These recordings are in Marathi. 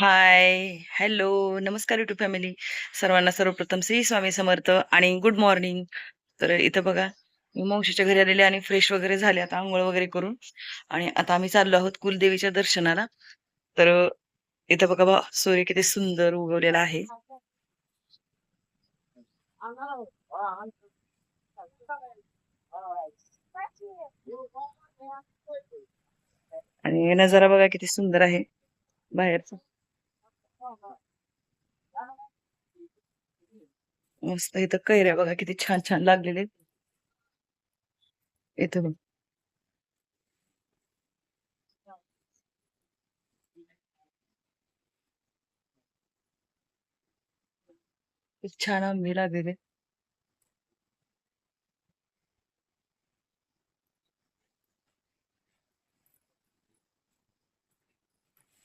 हाय, हॅलो, नमस्कार युट्यूब फॅमिली. सर्वांना सर्वप्रथम श्री स्वामी समर्थ आणि गुड मॉर्निंग. तर इथं बघा, मी मावशीच्या घरी आलेले आणि फ्रेश वगैरे झाले आता अंघोळ वगैरे करून आणि आता आम्ही चाललो आहोत कुलदेवीच्या दर्शनाला. तर इथं बघा सूर्य किती सुंदर उगवलेला आहे आणि नजारा बघा किती सुंदर आहे बाहेरचा. मस्त इथं कैऱ्या बघा किती छान छान लागलेले आहेत. इथं बघ किती छान आंबे लागलेले.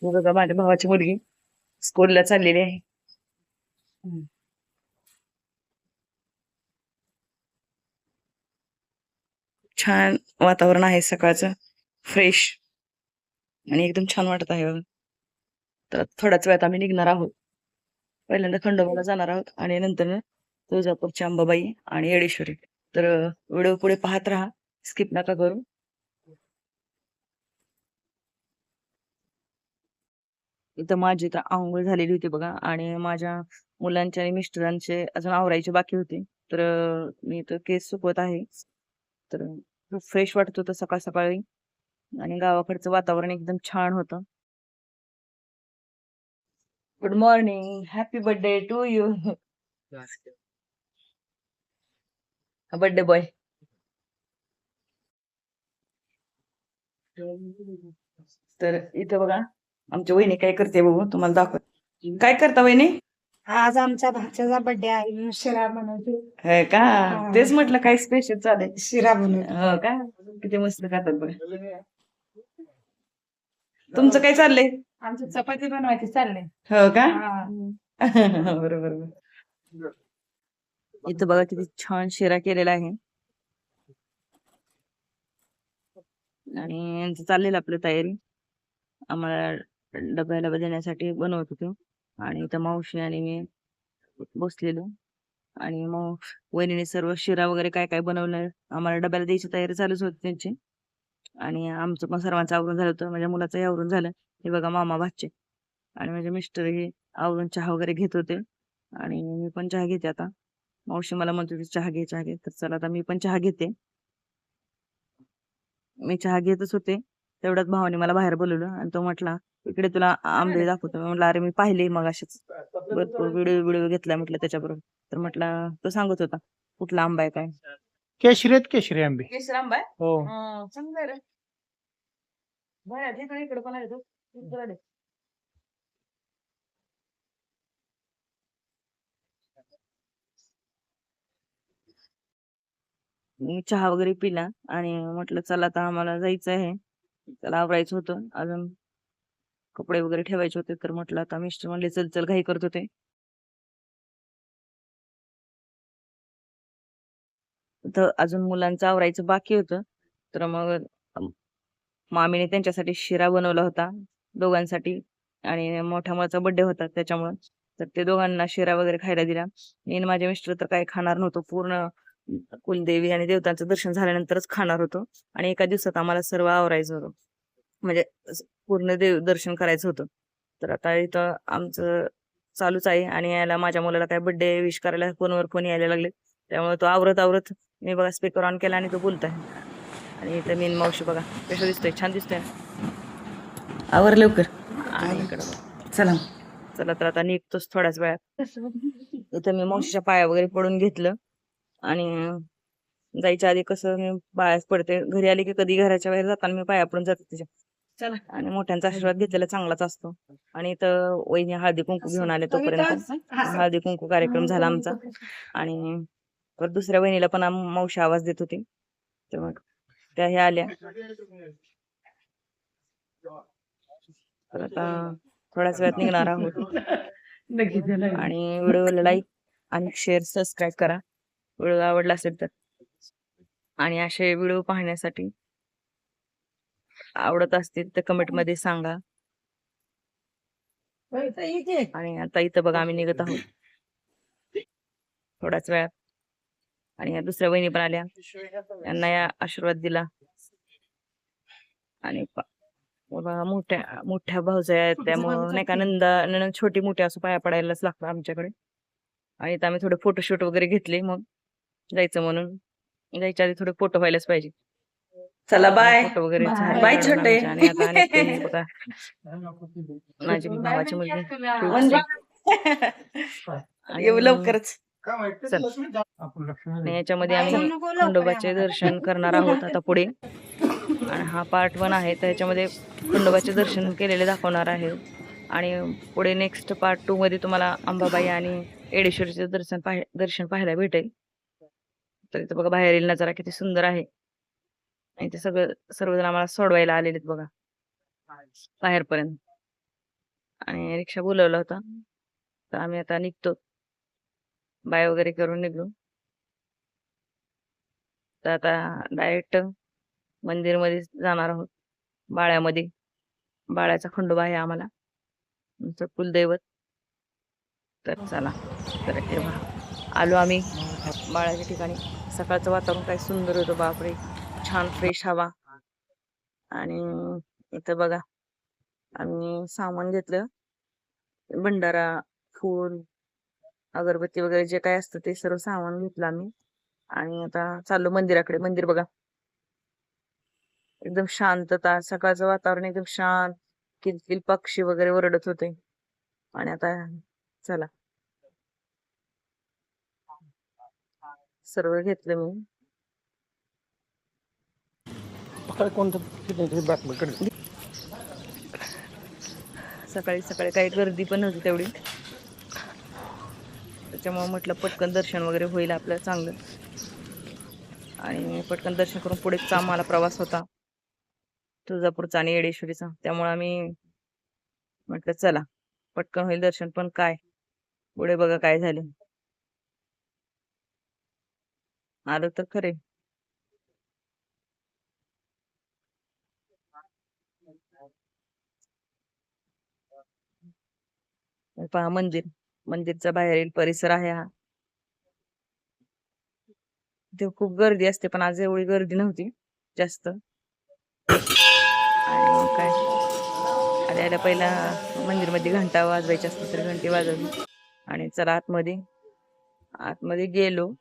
हे बघा माझ्या भावाची मुलगी स्कूलला चाललेली आहे. हम्म. छान वातावरण आहे सकाळचं, फ्रेश आणि एकदम छान वाटत आहे बघा. तर थोड्याच वेळात आम्ही निघणार आहोत. पहिल्यांदा खंडोबाला जाणार आहोत आणि नंतर तुळजापूरची अंबाबाई आणि येडेश्वरी. तर व्हिडिओ पुढे पाहत राहा, स्किप नका करू. इथं माझी तर अंघोळ झालेली होती बघा आणि माझ्या मुलांचे आणि मिस्टरांचे अजून आवरायचे बाकी होते. तर मी तर केस सुकवत आहे. तर खूप फ्रेश वाटत होतं सकाळ सकाळी आणि गावाकडचं वातावरण एकदम छान होतं. Good morning, happy birthday to you. Birthday boy. तर इथं बघा आमच्या वहिनी काय करते बघू तुम्हाला दाखव. काय करता वहिनी? आज आमच्या भाच्याचा बर्थडे आहे म्हणून शिरा बनवते. हे का? तेच म्हटलं काय स्पेशल चालेल. शिरा बनवते. हो का? किती मस्त खातात बघा. तुमचं काय चाललंय? आमची चपाती बनवायची चालले. हो का? हा. बरोबर. इथं बघा किती छान शिरा केलेला आहे आणि यांचं चाललेलं आपली तयारी. आम्हाला डब्याला देण्यासाठी बनवत होतो आणि इथं मावशी आणि मी बसलेलो आणि मग वहिनीने सर्व शिरा वगैरे काय काय बनवलं आम्हाला डब्याला द्यायची तयारी चालूच होती त्यांची. आणि आमचं पण सर्वांचं आवरून झालं होतं, माझ्या मुलाचंही आवरून झालं. हे बघा मामा भाचे आणि माझे मिस्टरही आवरून चहा वगैरे घेत होते आणि मी पण चहा घेते आता. मावशी मला म्हणत होती चहा घे चहा घे, तर चला आता मी पण चहा घेते. मी चहा घेतच होते तेवढ्यात भावाने मला बाहेर बोलवलं आणि तो म्हटला इकडे तुला आंबे दाखवतो. मी म्हटलं अरे मी पाहिले मग असेच भरपूर व्हिडिओ व्हिडिओ घेतला म्हटलं त्याच्याबरोबर. तर म्हटला तो सांगत होता कुठला आंबा आहे काय. केशरी आहेत केशरी आंबे. केशर आंबा आहे. हो. चांगला आहे रे. बरं इकडे इकडे पण आहे तो. मी चहा वगैरे पिला आणि म्हटलं चला आता आम्हाला जायचं आहे. त्याला आवरायचं होतं अजून कपडे वगैरे ठेवायचे होते. तर म्हटलं आता मिस्टर म्हणले चल चल घाई करत होते. तर अजून मुलांचं आवरायचं बाकी होतं. तर मग मामीने त्यांच्यासाठी शिरा बनवला होता दोघांसाठी आणि मोठ्या मुलाचा बर्थडे होता त्याच्यामुळं. तर ते दोघांना शिरा वगैरे खायला दिला. मी आणि माझे मिस्टर तर काही खाणार नव्हतो. पूर्ण कुलदेवी आणि देवतांचं दर्शन झाल्यानंतरच खाणार होतो आणि एका दिवसात आम्हाला सर्व आवरायचं होतं. म्हणजे पूर्ण देव दर्शन करायचं होतं. तर आता इथं आमचं चालूच आहे आणि याला माझ्या मुलाला काय बर्थडे विश करायला फोनवर फोन यायला लागले. त्यामुळे तो आवरत आवरत मी बघा स्पीकर ऑन केला आणि तो बोलत आहे. आणि इथं मीन मावशी बघा कसं दिसतंय, छान दिसतंय. आवर लवकर आणि इकडं बघा. चला चला तर आता निघतोच थोड्याच वेळात. इथं मी मावशीच्या पाया वगैरे पडून घेतलं आणि जायच्या आधी कसं मी पायाच पडते. घरी आली की कधी घराच्या बाहेर जाताना मी पाया पडून जाते तिच्या. चला आणि मोठ्यांचा आशीर्वाद घेतलेला चांगलाच असतो. आणि इथं वहिनी हळदी कुंकू घेऊन आले तोपर्यंत हळदी कुंकू कार्यक्रम झाला आमचा. आणि परत दुसऱ्या वहिनीला पण मावशी आवाज देत होती. तर मग त्या ह्या आल्या. तर आता थोड्याच वेळात निघणार आहोत. आणि व्हिडिओला लाईक आणि शेअर सबस्क्राईब करा व्हिडिओ आवडला असेल तर. आणि असे व्हिडिओ पाहण्यासाठी आवडत असतील तर कमेंट मध्ये सांगा. आणि आता इथं बघा आम्ही निघत आहोत थोड्याच वेळात. आणि ह्या दुसऱ्या वहिनी पण आल्या, यांना या आशीर्वाद दिला. आणि बघा मोठ्या मोठ्या भाऊजाई आहेत, त्यामुळं नाही का नणंद छोटी मोठी असं पाया पडायलाच लागतं आमच्याकडे. आणि इथं आम्ही थोडे फोटोशूट वगैरे घेतले, मग जायचं म्हणून. जायच्या आधी थोडे फोटो व्हायलाच पाहिजे. चला बाय. फोटो वगैरे झाले बाय काढून छोटे. आमचे. आणि आता निघते मी बघा माझी भावाची मुलगी शिवश्री. येऊ आणि लवकरच. चल. आणि याच्यामध्ये आम्ही जाऊ नको लवकर खंडोबाचे आम्हाला. दर्शन करणार आहोत आता पुढे. आणि हा पार्ट 1 आहे, तर याच्यामध्ये खंडोबाचे दर्शन केलेले दाखवणार आहे. आणि पुढे नेक्स्ट पार्ट 2 मध्ये तुम्हाला अंबाबाई आणि येडेश्वरीचे दर्शन पाहायला भेटेल. तर इथं बघा बाहेरील नजारा किती सुंदर आहे. आणि ते सर्वजण आम्हाला सोडवायला आलेले बघा बाहेरपर्यंत. आणि रिक्षा बोलवला होता, तर आम्ही आता निघतो. बाय वगैरे करून निघलो. तर आता डायरेक्ट मंदिरमध्ये जाणार आहोत. बाळ्यामध्ये. बाळ्याचा खंडोबा आहे आम्हाला, आमचं कुलदैवत. तर चला. तर हे पहा आलो आम्ही बाळ्याच्या ठिकाणी. सकाळचं वातावरण काय सुंदर होतं, बापरे, छान फ्रेश हवा. आणि इथं बघा आम्ही सामान घेतलं, भंडारा, फूल, अगरबत्ती वगैरे जे काय असतं ते सर्व सामान घेतलं आम्ही. आणि आता चाललो मंदिराकडे. मंदिर बघा एकदम शांतता, सकाळचं वातावरण एकदम शांत, किलकिल पक्षी वगैरे ओरडत होते. आणि आता चला, सर्व घेतलं मी. सकाळी सकाळी काही गर्दी पण नव्हती तेवढी, त्याच्यामुळे म्हटलं पटकन दर्शन वगैरे होईल आपलं चांगलं. आणि पटकन दर्शन करून पुढेच आम्हाला प्रवास होता तुळजापूरचा आणि येडेश्वरीचा. त्यामुळे आम्ही म्हटलं चला पटकन होईल दर्शन. पण काय पुढे बघा काय झाले. आलं तर खरे. पहा मंदिरचा बाहेरील परिसर आहे हा. ते खूप गर्दी असते, पण आज एवढी गर्दी नव्हती जास्त. आणि मग काय आल्याला पहिला मंदिरमध्ये घंटा वाजवायची असते, तर घंटी वाजवली. आणि चला आतमध्ये गेलो.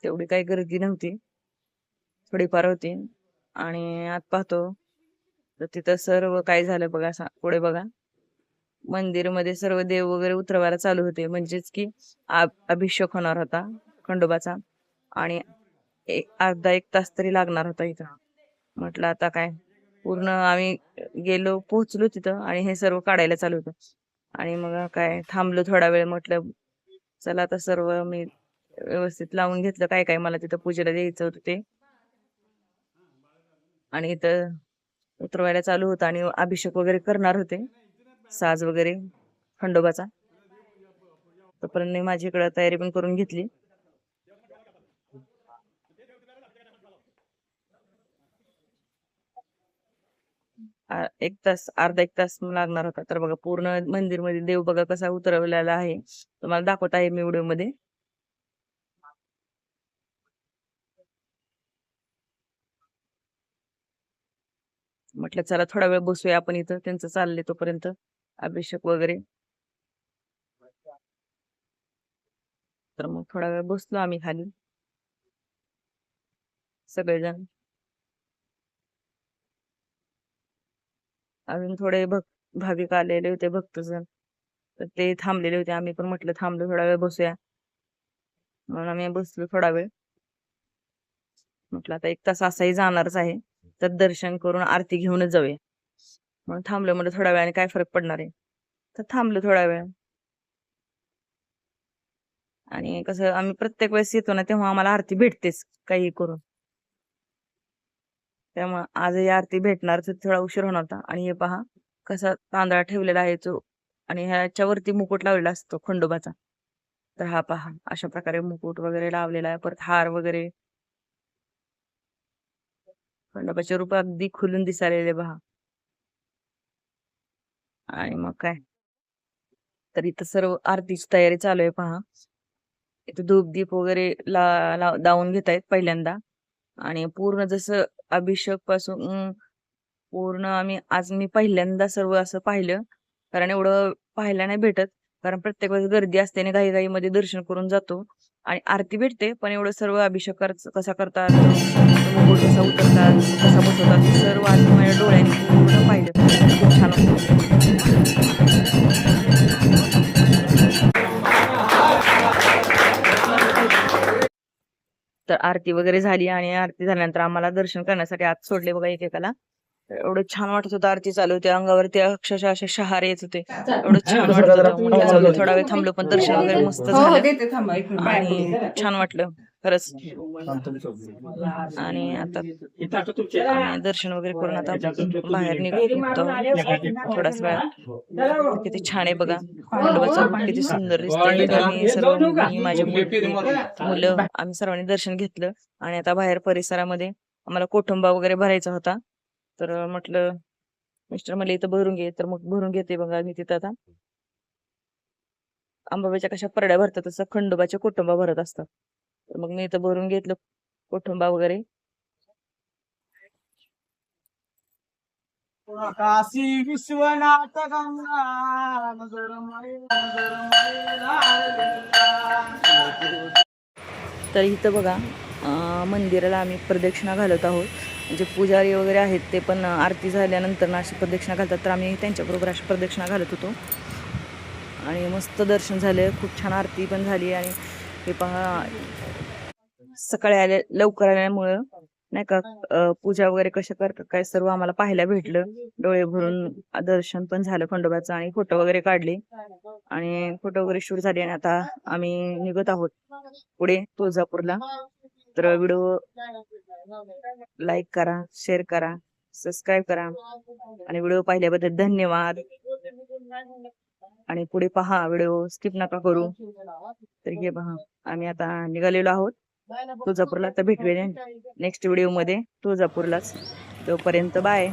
तेवढी काही गर्दी नव्हती, थोडीफार होती. आणि आत पाहतो तर तिथं सर्व काय झालं बघा. पुढे बघा मंदिरमध्ये सर्व देव वगैरे उतरवायला चालू होते, म्हणजेच की अभिषेक होणार होता खंडोबाचा. आणि अर्धा एक तास तरी लागणार होता इथं. म्हटलं आता काय, पूर्ण आम्ही पोहोचलो तिथं आणि हे सर्व काढायला चालू होतं. आणि मग काय थांबलो थोडा वेळ. म्हटलं चला आता सर्व मी व्यवस्थित लावून घेतलं काय काय मला तिथं पूजेला द्यायचं होतं ते. आणि इथं उतरवायला चालू होतं आणि अभिषेक वगैरे करणार होते, साज वगैरे खंडोबाचा. तोपर्यंत मी माझी इकडं तयारी पण करून घेतली. अर्धा एक तास लागणार होता. तर बघा पूर्ण मंदिरमध्ये देव बघा कसा उतरवलेला आहे, तुम्हाला दाखवत आहे मी व्हिडिओ मध्ये. म्हटलं चला थोडा वेळ बसूया आपण इथं, त्यांचं चाललंय तोपर्यंत अभिषेक वगैरे. तर मग थोडा वेळ बसलो आम्ही खाली सगळेजण. अजून थोडे भाविक आलेले होते, भक्तजण, तर ते थांबलेले होते. आम्ही पण म्हटलं थांबलो थोडा वेळ बसूया, म्हणून आम्ही बसलो थोडा वेळ. म्हटलं आता एक तास असाही जाणारच आहे, तर दर्शन करून आरती घेऊनच जाऊया. म्हणून थांबलो. म्हणजे थोड्या वेळाने काय फरक पडणार आहे, तर थांबलो थोडा वेळ. आणि कसं आम्ही प्रत्येक वेळेस येतो ना, तेव्हा आम्हाला आरती भेटतेच काही करून. त्यामुळे आजही आरती भेटणार, तर थोडा उशीर होणार होता. आणि हे पहा कसा तांदळा ठेवलेला आहे तो, आणि ह्याच्यावरती मुकुट लावलेला असतो खंडोबाचा. तर हा पहा अशा प्रकारे मुकुट वगैरे लावलेला आहे. परत हार वगैरे, खंडोबाचे रूप अगदी खुलून दिसायलेले पहा. आणि मग काय तर इथं सर्व आरतीची तयारी चालू आहे पहा. इथं धूप दीप वगैरे लावून घेत आहेत पहिल्यांदा. आणि पूर्ण जसं अभिषेक पासून पूर्ण आज मी पहिल्यांदा सर्व असं पाहिलं, कारण एवढं पाहायला नाही भेटत. कारण प्रत्येक वेळेस गर्दी असते आणि घाईघाईमध्ये दर्शन करून जातो आणि आरती भेटते, पण एवढं सर्व अभिषेक कसा करतात, तो मुकुट कसा उतरतात, कसा बसवतात, हे सर्व आज मी माझ्या डोळ्यांनी पूर्ण पाहिलं. खूप छान वाटतं. तर आरती वगैरे झाली आणि आरती झाल्यानंतर आम्हाला दर्शन करण्यासाठी आत सोडले बघा एकेकाला. तर एवढं छान वाटत होतं, आरती चालू होती, अंगावरती अक्षरशः असे शहारे येत होते. एवढं छान वाटत होतं. म्हटलं जाऊ दे, थोडा वेळ थांबलो, पण दर्शन वगैरे मस्त झालं आणि खूप छान वाटलं खरंच. आणि आता आम्ही दर्शन वगैरे करून आता बाहेर निघतो थोड्याच वेळात. किती छान आहे बघा, खंडोबाचं रूप किती सुंदर दिसतंय. तर आम्ही सर्व मी, माझी मुलं आम्ही सर्वांनी दर्शन घेतलं आणि आता बाहेर परिसरामध्ये आम्हाला कोठुंबा वगैरे भरायचा होता. तर म्हटलं मिस्टर म्हणले इथं भरून घे, तर मग भरून घेते बघा मी तिथं. आता अंबाबाईच्या कशा परड्या भरतात तसं खंडोबाच्या कोठुंबा भरत असतात. तर मग मी इथं भरून घेतलं कोठुंबा वगैरे. काशी विश्वनाथ गंगा तर इथं बघा मंदिराला आम्ही प्रदक्षिणा घालत आहोत. म्हणजे पुजारी वगैरे आहेत ते पण आरती झाल्यानंतर ना अशी प्रदक्षिणा घालतात, तर आम्ही त्यांच्याबरोबर अशी प्रदक्षिणा घालत होतो आणि मस्त दर्शन झालं. खूप छान आरती पण झाली. आणि हे पहा सकाळी लवकर आल्यामुळं नाही का पूजा वगैरे कशा करतात काय सर्व आम्हाला पाहायला भेटलं. डोळे भरून दर्शन पण झालं खंडोबाचं आणि फोटो वगैरे काढले आणि फोटो वगैरे शूट झाले. आणि आता आम्ही निघत आहोत पुढे तुळजापूरला. तर व्हिडिओ लाईक करा, शेअर करा, सबस्क्राईब करा आणि व्हिडिओ पाहिल्याबद्दल धन्यवाद. आणि पुढे पहा, व्हिडिओ स्किप नका करू. तर हे पहा आम्ही आता निघालेलो आहोत तुळजापूरला. तर भेटूया नेक्स्ट व्हिडिओ मध्ये तुळजापूरलाच. तोपर्यंत बाय.